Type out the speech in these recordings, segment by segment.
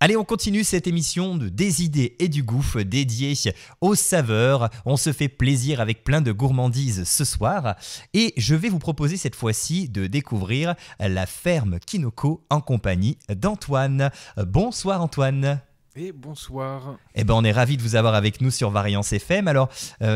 Allez, on continue cette émission de Des idées et du goût dédiée aux saveurs. On se fait plaisir avec plein de gourmandises ce soir. Et je vais vous proposer cette fois-ci de découvrir la ferme Kinoko en compagnie d'Antoine. Bonsoir Antoine. Et bonsoir. Eh ben, on est ravis de vous avoir avec nous sur Variance FM. Alors,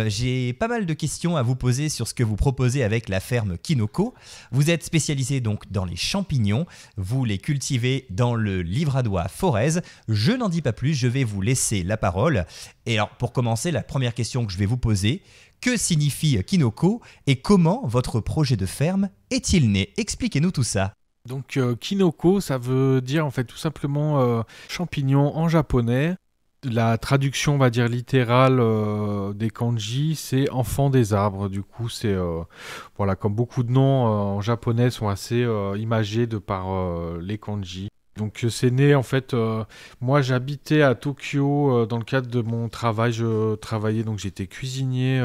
j'ai pas mal de questions à vous poser sur ce que vous proposez avec la ferme Kinoko. Vous êtes spécialisé donc dans les champignons. Vous les cultivez dans le Livradois Forez. Je n'en dis pas plus, je vais vous laisser la parole. Et alors, pour commencer, la première question que je vais vous poser, que signifie Kinoko et comment votre projet de ferme est-il né? Expliquez-nous tout ça. Donc Kinoko, ça veut dire en fait tout simplement champignon en japonais. La traduction, on va dire littérale des kanji, c'est enfant des arbres. Du coup, c'est voilà, comme beaucoup de noms en japonais sont assez imagés de par les kanji. Donc c'est né en fait, moi j'habitais à Tokyo dans le cadre de mon travail, je travaillais donc j'étais cuisinier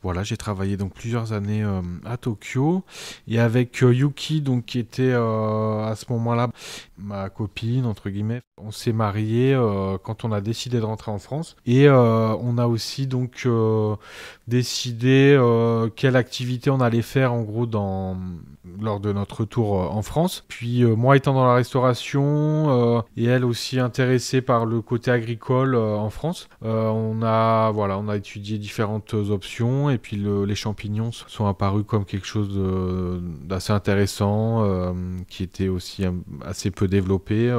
voilà, j'ai travaillé donc plusieurs années à Tokyo et avec Yuki donc qui était à ce moment-là ma copine entre guillemets. On s'est mariés quand on a décidé de rentrer en France et on a aussi donc décidé quelle activité on allait faire en gros lors de notre retour en France. Puis moi étant dans la restauration et elle aussi intéressée par le côté agricole en France, on a étudié différentes options et puis les champignons sont apparus comme quelque chose d'assez intéressant qui était aussi assez peu développé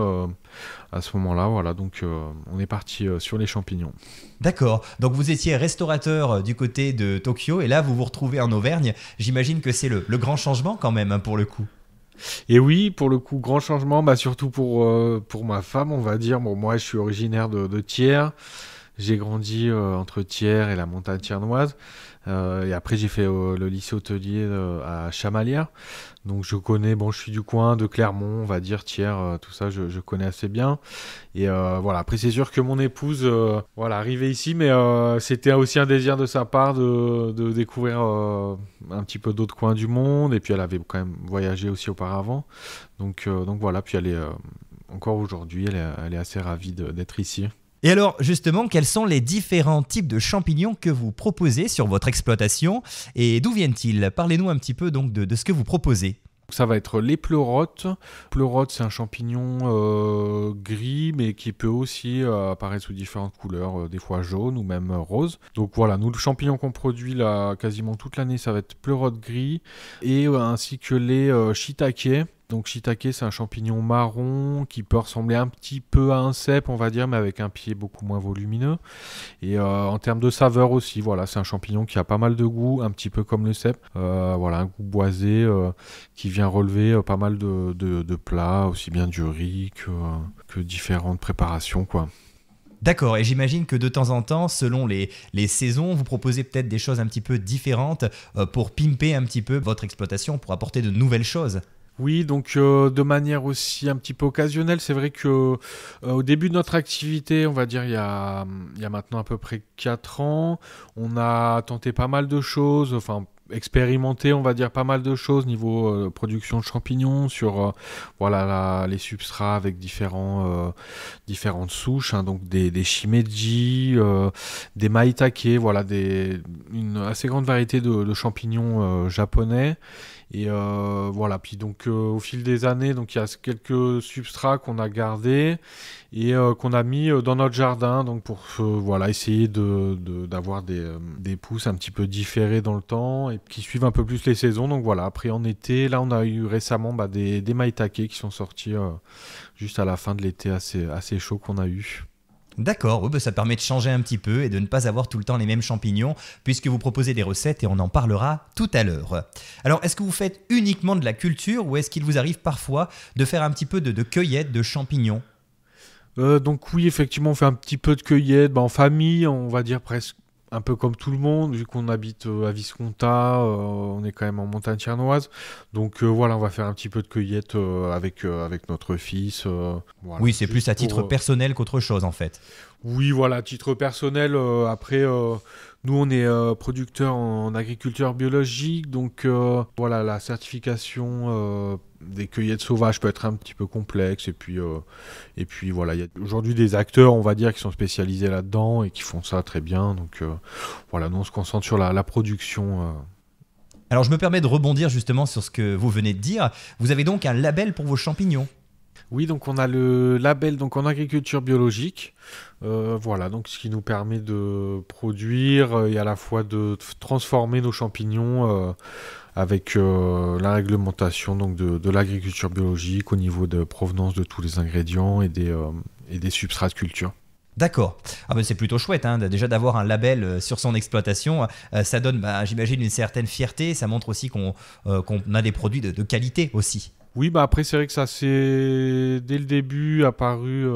à ce moment-là. Voilà, donc on est parti sur les champignons. D'accord, donc vous étiez restaurateur du côté de Tokyo et là vous vous retrouvez en Auvergne. J'imagine que c'est le grand changement quand même pour le coup. Et oui, pour le coup, grand changement, surtout pour ma femme, on va dire. Bon, moi, je suis originaire de Thiers. J'ai grandi entre Thiers et la montagne tiernoise. Et après, j'ai fait le lycée hôtelier à Chamalières. Donc, je connais, je suis du coin de Clermont, on va dire, Thiers, tout ça, je connais assez bien. Et voilà, après, c'est sûr que mon épouse, arrivée ici, mais c'était aussi un désir de sa part de découvrir un petit peu d'autres coins du monde. Et puis, elle avait quand même voyagé aussi auparavant. Donc voilà, puis elle est, encore aujourd'hui, elle est assez ravie d'être ici. Et alors, justement, quels sont les différents types de champignons que vous proposez sur votre exploitation et d'où viennent-ils? Parlez-nous un petit peu donc de ce que vous proposez. Ça va être les pleurotes. Pleurote, c'est un champignon gris, mais qui peut aussi apparaître sous différentes couleurs, des fois jaune ou même rose. Donc voilà, nous, le champignon qu'on produit là quasiment toute l'année, ça va être pleurote gris, et ainsi que les shiitake. Donc shiitake, c'est un champignon marron qui peut ressembler un petit peu à un cèpe, on va dire, mais avec un pied beaucoup moins volumineux. Et en termes de saveur aussi, voilà, c'est un champignon qui a pas mal de goût, un petit peu comme le cèpe. Voilà, un goût boisé qui vient relever pas mal de plats, aussi bien du riz que différentes préparations, quoi. D'accord, et j'imagine que de temps en temps, selon les saisons, vous proposez peut-être des choses un petit peu différentes pour pimper un petit peu votre exploitation, pour apporter de nouvelles choses. Oui, donc de manière aussi un petit peu occasionnelle, c'est vrai que au début de notre activité, on va dire il y a maintenant à peu près 4 ans, on a tenté pas mal de choses, enfin expérimenté, on va dire pas mal de choses niveau production de champignons sur les substrats avec différentes souches, hein, donc des shimeji, des maitake, voilà, une assez grande variété de champignons japonais. Et voilà, puis donc au fil des années, donc il y a quelques substrats qu'on a gardés et qu'on a mis dans notre jardin, donc pour essayer d'avoir des pousses un petit peu différées dans le temps et qui suivent un peu plus les saisons. Donc voilà, après en été, là on a eu récemment des maitake qui sont sortis juste à la fin de l'été assez chaud qu'on a eu. D'accord, oui, ça permet de changer un petit peu et de ne pas avoir tout le temps les mêmes champignons puisque vous proposez des recettes et on en parlera tout à l'heure. Alors, est-ce que vous faites uniquement de la culture ou est-ce qu'il vous arrive parfois de faire un petit peu de cueillette de champignons? Donc oui, effectivement, on fait un petit peu de cueillette en famille, on va dire presque un peu comme tout le monde, vu qu'on habite à Visconta, on est quand même en montagne tiernoise. Donc voilà, on va faire un petit peu de cueillette avec notre fils. Voilà, oui, c'est plus à titre personnel qu'autre chose en fait. Oui, voilà, à titre personnel. Après, Nous, on est producteur en agriculture biologique, donc voilà, la certification des cueillettes sauvages peut être un petit peu complexe. Et puis voilà, il y a aujourd'hui des acteurs, on va dire, qui sont spécialisés là-dedans et qui font ça très bien. Donc voilà, nous, on se concentre sur la production. Alors je me permets de rebondir justement sur ce que vous venez de dire. Vous avez donc un label pour vos champignons. Oui, donc on a le label donc en agriculture biologique, voilà, donc ce qui nous permet de produire et à la fois de transformer nos champignons avec la réglementation donc de l'agriculture biologique au niveau de provenance de tous les ingrédients et des substrats de culture. D'accord. Ah ben c'est plutôt chouette, hein, déjà d'avoir un label sur son exploitation. Ça donne, j'imagine, une certaine fierté. Ça montre aussi qu'on a des produits de qualité aussi. Oui, bah après c'est vrai que ça c'est dès le début apparu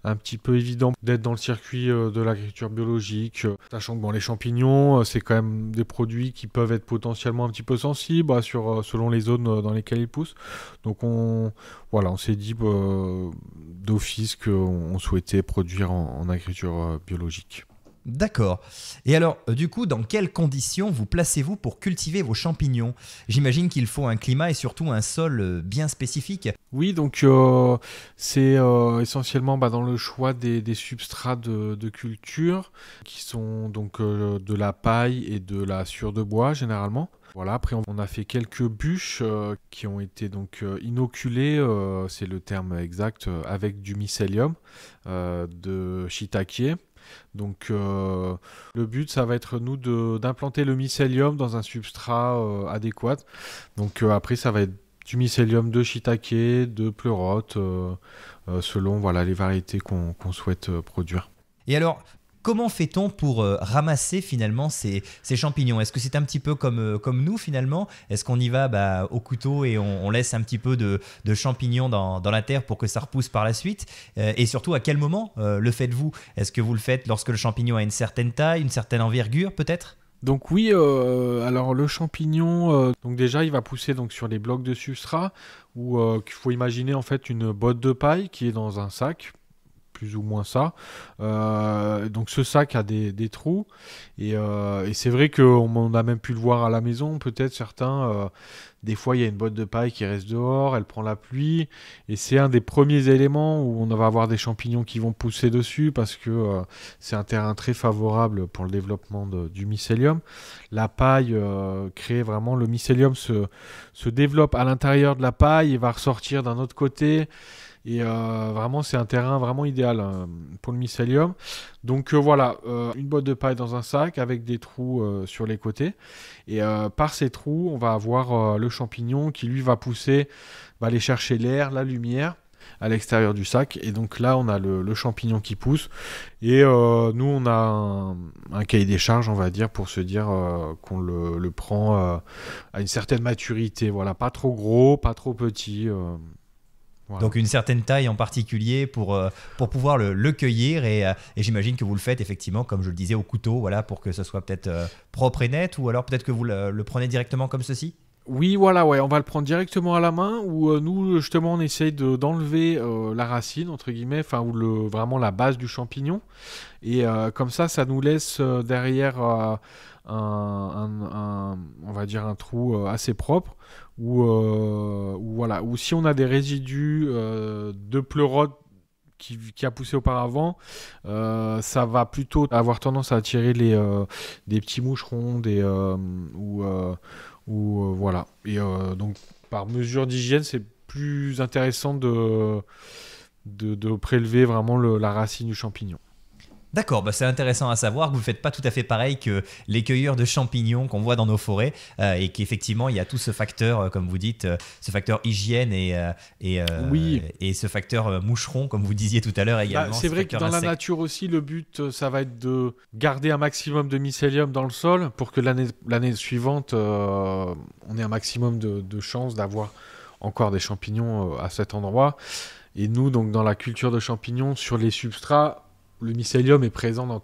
un petit peu évident d'être dans le circuit de l'agriculture biologique, sachant que bon, les champignons c'est quand même des produits qui peuvent être potentiellement un petit peu sensibles selon les zones dans lesquelles ils poussent. Donc on s'est dit d'office qu'on souhaitait produire en agriculture biologique. D'accord. Et alors, du coup, dans quelles conditions vous placez-vous pour cultiver vos champignons? J'imagine qu'il faut un climat et surtout un sol bien spécifique. Oui, donc c'est essentiellement dans le choix des substrats de culture qui sont donc de la paille et de la sciure de bois généralement. Voilà, après on a fait quelques bûches qui ont été donc inoculées, c'est le terme exact, avec du mycélium de shiitake. Donc le but ça va être nous d'implanter le mycélium dans un substrat adéquat. Donc après ça va être du mycélium de shiitake, de pleurote, selon voilà, les variétés qu'on souhaite produire. Et alors, comment fait-on pour ramasser finalement ces champignons? Est-ce que c'est un petit peu comme nous finalement? Est-ce qu'on y va au couteau et on laisse un petit peu de champignons dans la terre pour que ça repousse par la suite? Et surtout, à quel moment le faites-vous? Est-ce que vous le faites lorsque le champignon a une certaine taille, une certaine envergure peut-être? Donc oui, alors le champignon, donc déjà il va pousser donc sur les blocs de substrat où qu'il faut imaginer en fait une botte de paille qui est dans un sac, plus ou moins ça. Donc ce sac a des trous et c'est vrai qu'on a même pu le voir à la maison, peut-être certains. Des fois, il y a une botte de paille qui reste dehors, elle prend la pluie et c'est un des premiers éléments où on va avoir des champignons qui vont pousser dessus parce que c'est un terrain très favorable pour le développement du mycélium. La paille crée vraiment, le mycélium se développe à l'intérieur de la paille et va ressortir d'un autre côté. Et vraiment, c'est un terrain vraiment idéal pour le mycélium. Donc voilà, une botte de paille dans un sac avec des trous sur les côtés. Et par ces trous, on va avoir le champignon qui, lui, va pousser, va aller chercher l'air, la lumière à l'extérieur du sac. Et donc là, on a le champignon qui pousse. Et nous, on a un cahier des charges, on va dire, pour se dire qu'on le prend à une certaine maturité. Voilà, pas trop gros, pas trop petit. Voilà. Donc une certaine taille en particulier pour pouvoir le cueillir et j'imagine que vous le faites effectivement comme je le disais au couteau, voilà, pour que ce soit peut-être propre et net, ou alors peut-être que vous le prenez directement comme ceci? Oui, voilà, ouais, on va le prendre directement à la main où nous justement on essaye d'enlever la racine entre guillemets, enfin ou vraiment la base du champignon et comme ça nous laisse derrière on va dire un trou assez propre où voilà, ou si on a des résidus de pleurote qui a poussé auparavant, ça va plutôt avoir tendance à attirer des petits moucherons, voilà. Et donc par mesure d'hygiène, c'est plus intéressant de prélever vraiment la racine du champignon. D'accord, c'est intéressant à savoir que vous ne faites pas tout à fait pareil que les cueilleurs de champignons qu'on voit dans nos forêts et qu'effectivement il y a tout ce facteur, comme vous dites, ce facteur hygiène oui. Et ce facteur moucheron, comme vous disiez tout à l'heure également. C'est vrai que dans la nature aussi, le but, ça va être de garder un maximum de mycélium dans le sol pour que l'année suivante, on ait un maximum de chances d'avoir encore des champignons à cet endroit. Et nous, donc dans la culture de champignons, sur les substrats, le mycélium est présent dans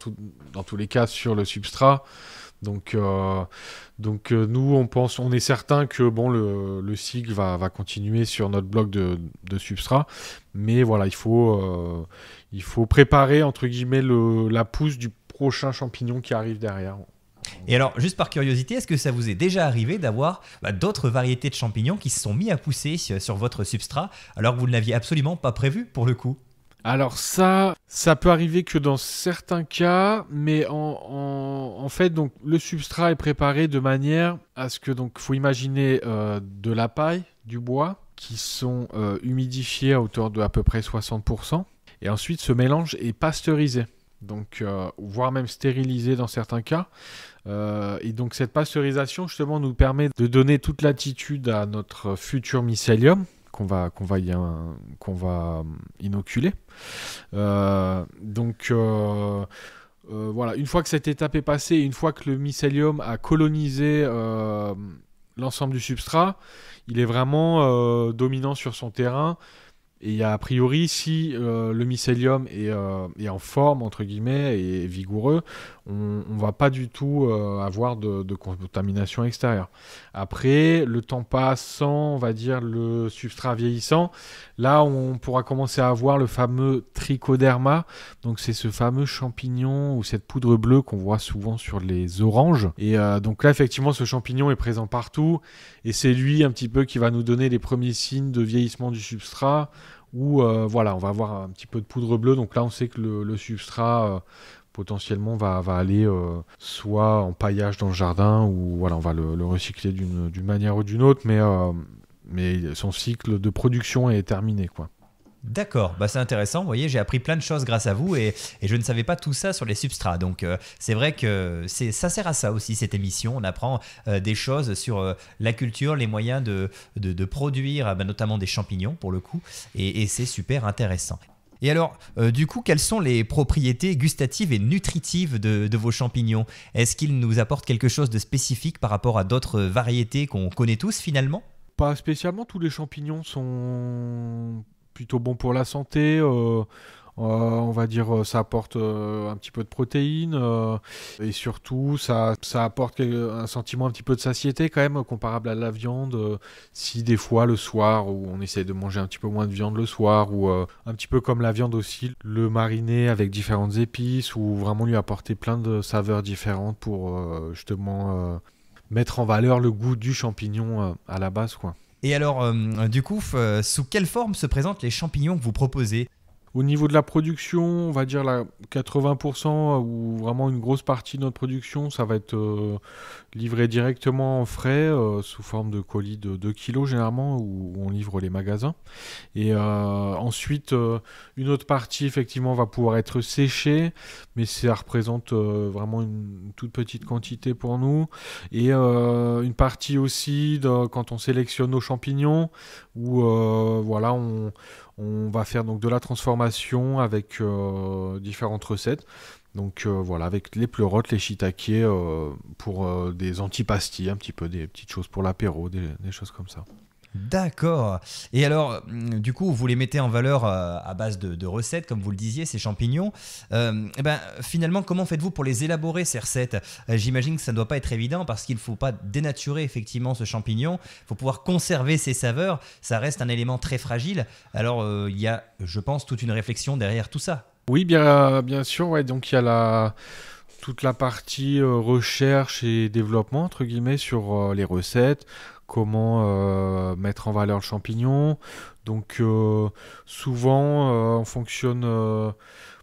tous les cas sur le substrat. Donc nous, on est certain que le cycle va continuer sur notre bloc de substrat. Mais voilà, il faut préparer, entre guillemets, la pousse du prochains champignons qui arrivent derrière. Et alors, juste par curiosité, est-ce que ça vous est déjà arrivé d'avoir d'autres variétés de champignons qui se sont mis à pousser sur votre substrat alors que vous ne l'aviez absolument pas prévu pour le coup? Alors ça peut arriver que dans certains cas, mais en fait, donc, le substrat est préparé de manière à ce que, donc, faut imaginer de la paille, du bois, qui sont humidifiés à hauteur de à peu près 60%, et ensuite ce mélange est pasteurisé, donc, voire même stérilisé dans certains cas. Et donc cette pasteurisation justement nous permet de donner toute latitude à notre futur mycélium qu'on va inoculer. Voilà, une fois que cette étape est passée, une fois que le mycélium a colonisé l'ensemble du substrat, il est vraiment dominant sur son terrain. Et a priori, si le mycélium est en forme, entre guillemets, et vigoureux, on ne va pas du tout avoir de contamination extérieure. Après, le temps passant, on va dire le substrat vieillissant, là, on pourra commencer à avoir le fameux trichoderma. Donc, c'est ce fameux champignon ou cette poudre bleue qu'on voit souvent sur les oranges. Et donc là, effectivement, ce champignon est présent partout. Et c'est lui, un petit peu, qui va nous donner les premiers signes de vieillissement du substrat. Où voilà, on va avoir un petit peu de poudre bleue. Donc là, on sait que le substrat potentiellement va aller soit en paillage dans le jardin ou voilà, on va le recycler d'une manière ou d'une autre, mais son cycle de production est terminé, quoi. D'accord, c'est intéressant. Vous voyez, j'ai appris plein de choses grâce à vous et je ne savais pas tout ça sur les substrats. Donc, c'est vrai que ça sert à ça aussi, cette émission. On apprend des choses sur la culture, les moyens de produire, notamment des champignons pour le coup. Et c'est super intéressant. Et alors, du coup, quelles sont les propriétés gustatives et nutritives de vos champignons? Est-ce qu'ils nous apportent quelque chose de spécifique par rapport à d'autres variétés qu'on connaît tous finalement? Pas spécialement, tous les champignons sont plutôt bons pour la santé. On va dire ça apporte un petit peu de protéines et surtout ça apporte un sentiment un petit peu de satiété quand même comparable à la viande. Si des fois le soir où on essaie de manger un petit peu moins de viande le soir ou un petit peu comme la viande aussi, le mariner avec différentes épices ou vraiment lui apporter plein de saveurs différentes pour justement mettre en valeur le goût du champignon à la base, quoi. Et alors, du coup, sous quelle forme se présentent les champignons que vous proposez? Au niveau de la production, on va dire 80% ou vraiment une grosse partie de notre production, ça va être livré directement en frais sous forme de colis de 2 kilos généralement où on livre les magasins. Et ensuite, une autre partie effectivement va pouvoir être séchée, mais ça représente vraiment une toute petite quantité pour nous. Et une partie aussi quand on sélectionne nos champignons où voilà, on va faire donc de la transformation avec différentes recettes. Donc voilà, avec les pleurotes, les shiitake pour des antipastilles, un petit peu des petites choses pour l'apéro, des choses comme ça. D'accord. Et alors, du coup, vous les mettez en valeur à base de recettes, comme vous le disiez, ces champignons. Finalement, comment faites-vous pour les élaborer, ces recettes? J'imagine que ça ne doit pas être évident parce qu'il ne faut pas dénaturer effectivement ce champignon. Il faut pouvoir conserver ses saveurs. Ça reste un élément très fragile. Alors, il y a, je pense, toute une réflexion derrière tout ça. Oui, bien sûr. Ouais, donc il y a toute la partie recherche et développement, entre guillemets, sur les recettes, comment mettre en valeur le champignon. Donc souvent, on fonctionne,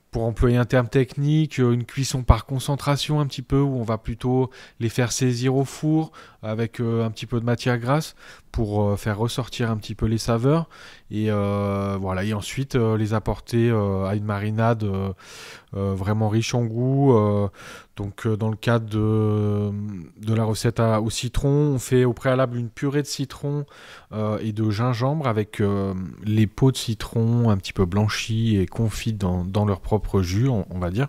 pour employer un terme technique, une cuisson par concentration un petit peu, où on va plutôt les faire saisir au four avec un petit peu de matière grasse pour faire ressortir un petit peu les saveurs. Et voilà, et ensuite les apporter à une marinade vraiment riche en goût. Donc dans le cadre de la recette au citron, on fait au préalable une purée de citron et de gingembre avec les peaux de citron un petit peu blanchies et confites dans leur propre jus, on va dire.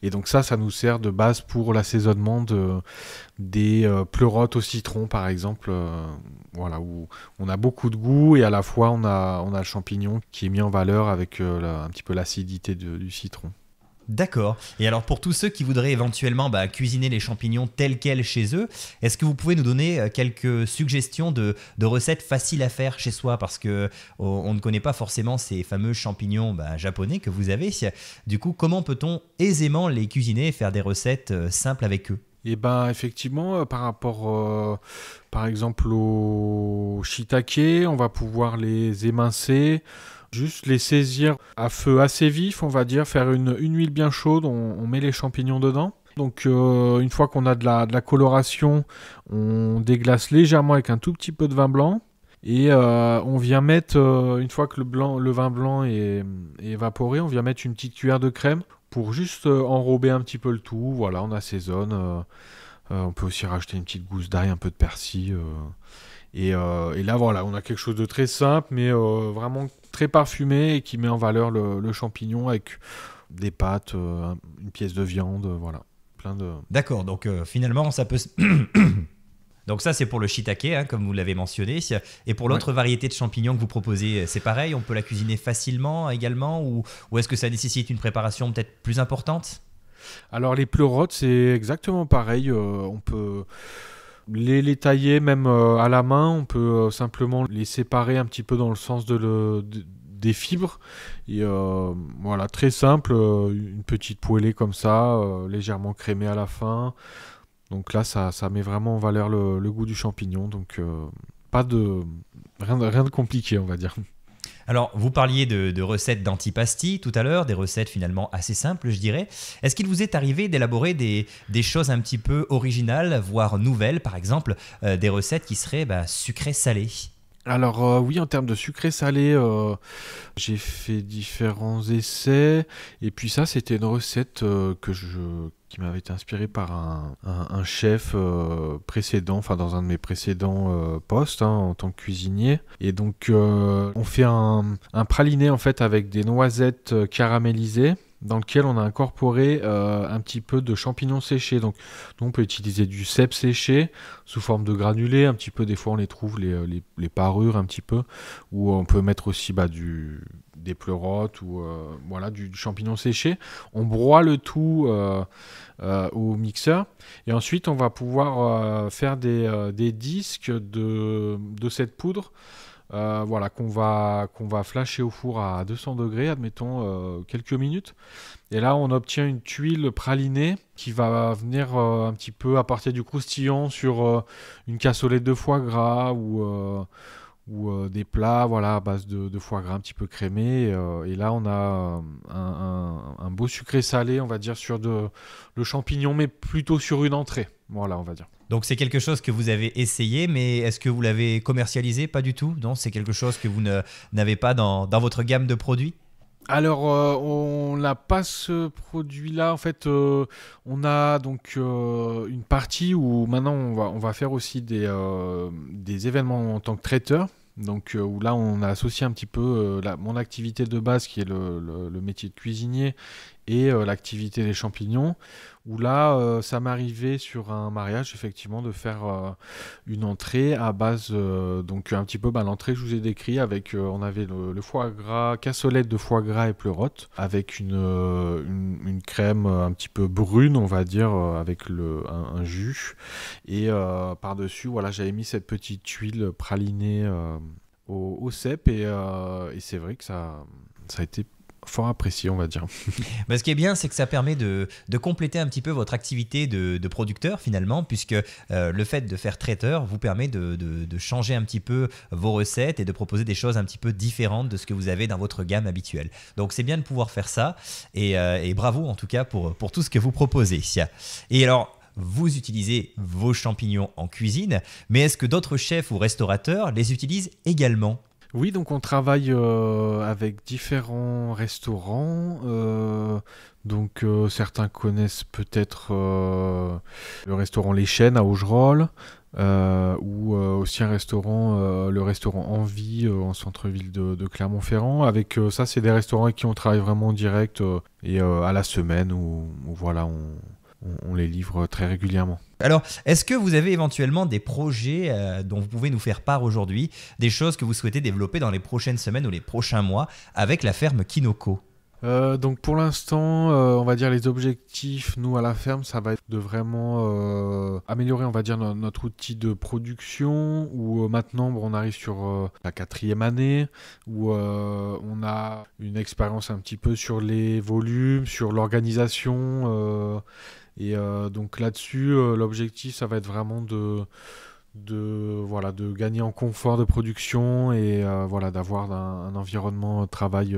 Et donc ça nous sert de base pour l'assaisonnement des pleurotes au citron, par exemple, voilà, où on a beaucoup de goût et à la fois on a le champignon qui est mis en valeur avec un petit peu l'acidité du citron. D'accord. Et alors pour tous ceux qui voudraient éventuellement cuisiner les champignons tels quels chez eux, est-ce que vous pouvez nous donner quelques suggestions de recettes faciles à faire chez soi? Parce que on ne connaît pas forcément ces fameux champignons japonais que vous avez. Du coup, comment peut-on aisément les cuisiner et faire des recettes simples avec eux? Et ben effectivement, par rapport par exemple au shiitake, on va pouvoir les émincer, juste les saisir à feu assez vif, on va dire, faire une huile bien chaude, on met les champignons dedans. Donc une fois qu'on a de la coloration, on déglace légèrement avec un tout petit peu de vin blanc. Et on vient mettre, une fois que le vin blanc est évaporé, on vient mettre une petite cuillère de crème pour juste enrober un petit peu le tout. Voilà, on assaisonne. On peut aussi rajouter une petite gousse d'ail, un peu de persil. Et là, voilà, on a quelque chose de très simple, mais vraiment très parfumé et qui met en valeur le champignon avec des pâtes, une pièce de viande, voilà. Plein de... D'accord, donc finalement, ça peut... Donc ça, c'est pour le shiitake, hein, comme vous l'avez mentionné. Et pour l'autre variété de champignons que vous proposez, c'est pareil, on peut la cuisiner facilement également, ou est-ce que ça nécessite une préparation peut-être plus importante? Alors les pleurotes, c'est exactement pareil. On peut les tailler même à la main. On peut simplement les séparer un petit peu dans le sens des fibres. Et voilà, très simple. Une petite poêlée comme ça, légèrement crémée à la fin. Donc là, ça met vraiment en valeur le goût du champignon. Donc rien de compliqué, on va dire. Alors, vous parliez de recettes d'antipasti tout à l'heure, des recettes finalement assez simples, je dirais. Est-ce qu'il vous est arrivé d'élaborer des choses un petit peu originales, voire nouvelles, par exemple, des recettes qui seraient sucrées-salées? Alors oui, en termes de sucré-salé, j'ai fait différents essais. Et puis ça, c'était une recette qui m'avait été inspirée par un chef précédent, enfin dans un de mes précédents postes en tant que cuisinier. Et donc on fait un praliné en fait avec des noisettes caramélisées, dans lequel on a incorporé un petit peu de champignons séchés. Donc on peut utiliser du cèpe séché sous forme de granulés, un petit peu, des fois on les trouve les parures un petit peu, ou on peut mettre aussi des pleurotes ou voilà, du champignon séché. On broie le tout au mixeur et ensuite on va pouvoir faire des disques de cette poudre. Voilà, qu'on va flasher au four à 200 degrés, admettons, quelques minutes. Et là, on obtient une tuile pralinée qui va venir un petit peu apporter du croustillant sur une cassolette de foie gras ou des plats, voilà, à base de foie gras un petit peu crémé. Et là, on a un beau sucré salé, on va dire, sur le champignon, mais plutôt sur une entrée. Voilà, on va dire. Donc c'est quelque chose que vous avez essayé, mais est-ce que vous l'avez commercialisé? Pas du tout, non? C'est quelque chose que vous n'avez pas dans votre gamme de produits? Alors, on n'a pas ce produit-là. En fait, on a donc une partie où maintenant on va faire aussi des événements en tant que traiteur. Donc, où là, on a associé un petit peu mon activité de base, qui est le métier de cuisinier, et l'activité des champignons. Où là, ça m'arrivait sur un mariage, effectivement, de faire une entrée à base, donc un petit peu l'entrée que je vous ai décrit, avec, on avait le foie gras, cassolette de foie gras et pleurote, avec une crème un petit peu brune, on va dire, avec un jus. Et par-dessus, voilà, j'avais mis cette petite huile pralinée au cèpe, et c'est vrai que ça a été fort apprécié, on va dire. Ce qui est bien, c'est que ça permet de compléter un petit peu votre activité de producteur finalement, puisque le fait de faire traiteur vous permet de changer un petit peu vos recettes et de proposer des choses un petit peu différentes de ce que vous avez dans votre gamme habituelle. Donc c'est bien de pouvoir faire ça, et bravo en tout cas pour tout ce que vous proposez. Et alors, vous utilisez vos champignons en cuisine, mais est-ce que d'autres chefs ou restaurateurs les utilisent également ? Oui, donc on travaille avec différents restaurants. Donc certains connaissent peut-être le restaurant Les Chênes à Augerolles, ou aussi un restaurant, le restaurant Envie en centre-ville de Clermont-Ferrand. Avec ça, c'est des restaurants avec qui on travaille vraiment en direct et à la semaine, où voilà, on les livre très régulièrement. Alors, est-ce que vous avez éventuellement des projets dont vous pouvez nous faire part aujourd'hui, des choses que vous souhaitez développer dans les prochaines semaines ou les prochains mois avec la ferme Kinoko ? Donc pour l'instant, on va dire les objectifs, nous à la ferme, ça va être de vraiment améliorer, on va dire, notre outil de production, où maintenant on arrive sur la 4e année, où on a une expérience un petit peu sur les volumes, sur l'organisation, donc là-dessus, l'objectif, ça va être vraiment de gagner en confort de production et d'avoir un environnement de travail.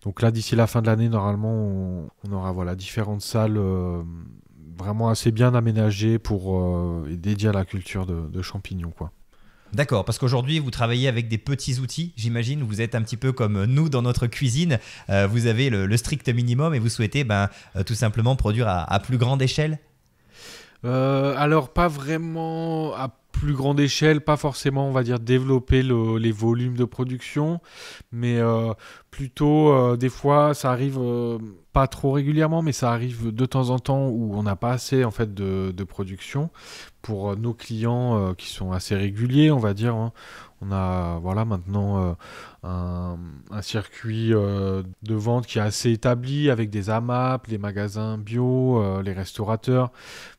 Donc là, d'ici la fin de l'année, normalement, on aura différentes salles vraiment assez bien aménagées et dédiées à la culture de champignons, quoi. D'accord, parce qu'aujourd'hui, vous travaillez avec des petits outils, j'imagine. Vous êtes un petit peu comme nous dans notre cuisine. Vous avez le strict minimum et vous souhaitez tout simplement produire à plus grande échelle. Alors, pas vraiment à plus grande échelle, pas forcément, on va dire, développer les volumes de production, mais plutôt, des fois, ça arrive, pas trop régulièrement, mais ça arrive de temps en temps où on n'a pas assez, en fait, de production pour nos clients qui sont assez réguliers, on va dire, hein. On a maintenant un circuit de vente qui est assez établi avec des AMAP, les magasins bio, les restaurateurs.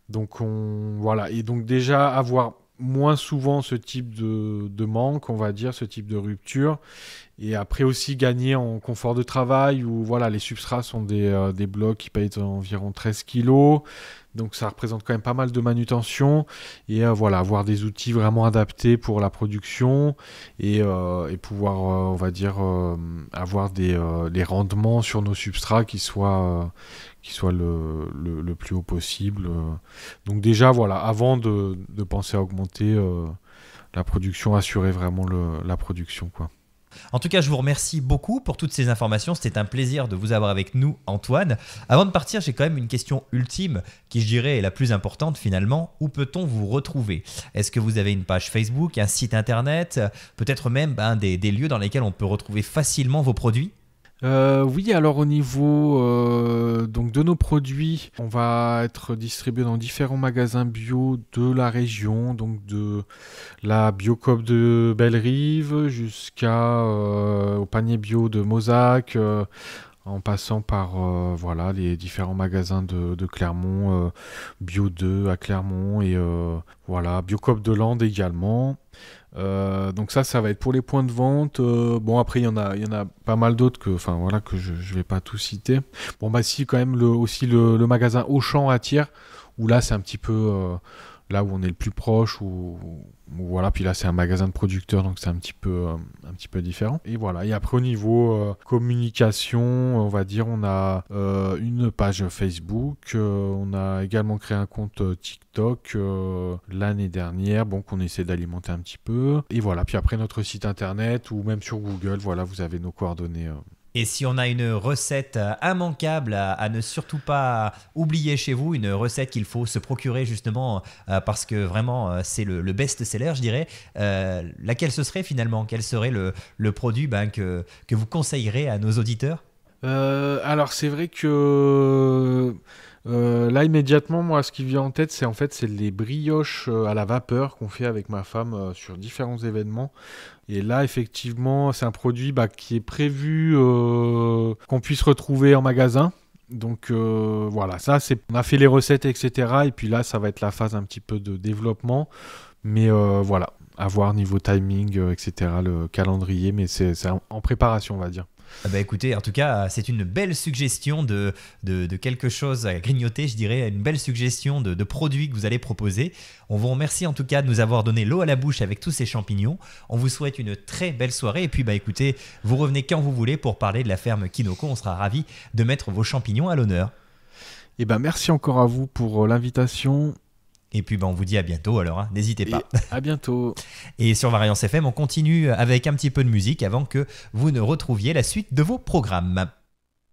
Donc et donc déjà avoir moins souvent ce type de manque, on va dire, ce type de rupture. Et après aussi gagner en confort de travail où les substrats sont des blocs qui pèsent environ 13 kilos. Donc ça représente quand même pas mal de manutention. Et avoir des outils vraiment adaptés pour la production et pouvoir, on va dire, avoir les rendements sur nos substrats qui soient le plus haut possible. Donc déjà, avant de penser à augmenter la production, assurer vraiment la production, quoi. En tout cas, je vous remercie beaucoup pour toutes ces informations. C'était un plaisir de vous avoir avec nous, Antoine. Avant de partir, j'ai quand même une question ultime qui, je dirais, est la plus importante finalement. Où peut-on vous retrouver ? Est-ce que vous avez une page Facebook, un site internet, peut-être même des lieux dans lesquels on peut retrouver facilement vos produits ? Oui, alors au niveau donc de nos produits, on va être distribué dans différents magasins bio de la région, donc de la Biocoop de Bellerive jusqu'à au panier bio de Mozac, en passant par les différents magasins de Clermont, Bio 2 à Clermont et Biocoop de Landes également. Donc ça va être pour les points de vente. Après il y en a pas mal d'autres que je vais pas tout citer. Si quand même aussi le magasin Auchan à Thiers, où là c'est un petit peu là où on est le plus proche, puis là c'est un magasin de producteurs, donc c'est un petit peu différent. Et après au niveau communication, on va dire, on a une page Facebook, on a également créé un compte TikTok l'année dernière, qu'on essaie d'alimenter un petit peu. Et puis après notre site internet ou même sur Google, vous avez nos coordonnées. Et si on a une recette immanquable à ne surtout pas oublier chez vous, une recette qu'il faut se procurer justement parce que vraiment c'est le best-seller, je dirais, laquelle ce serait finalement ? Quel serait le produit que vous conseillerez à nos auditeurs ? Alors c'est vrai que là immédiatement, moi ce qui vient en tête, c'est les brioches à la vapeur qu'on fait avec ma femme sur différents événements. Et là, effectivement, c'est un produit qui est prévu qu'on puisse retrouver en magasin. Donc ça, on a fait les recettes, etc. Et puis là, ça va être la phase un petit peu de développement. Mais à voir niveau timing, etc., le calendrier. Mais c'est en préparation, on va dire. Écoutez, en tout cas, c'est une belle suggestion de quelque chose à grignoter, je dirais, une belle suggestion de produits que vous allez proposer. On vous remercie en tout cas de nous avoir donné l'eau à la bouche avec tous ces champignons. On vous souhaite une très belle soirée et puis écoutez, vous revenez quand vous voulez pour parler de la ferme Kinoko. On sera ravis de mettre vos champignons à l'honneur. Merci encore à vous pour l'invitation. Et puis on vous dit à bientôt alors, hein. N'hésitez pas. À bientôt. Et sur Variance FM, on continue avec un petit peu de musique avant que vous ne retrouviez la suite de vos programmes.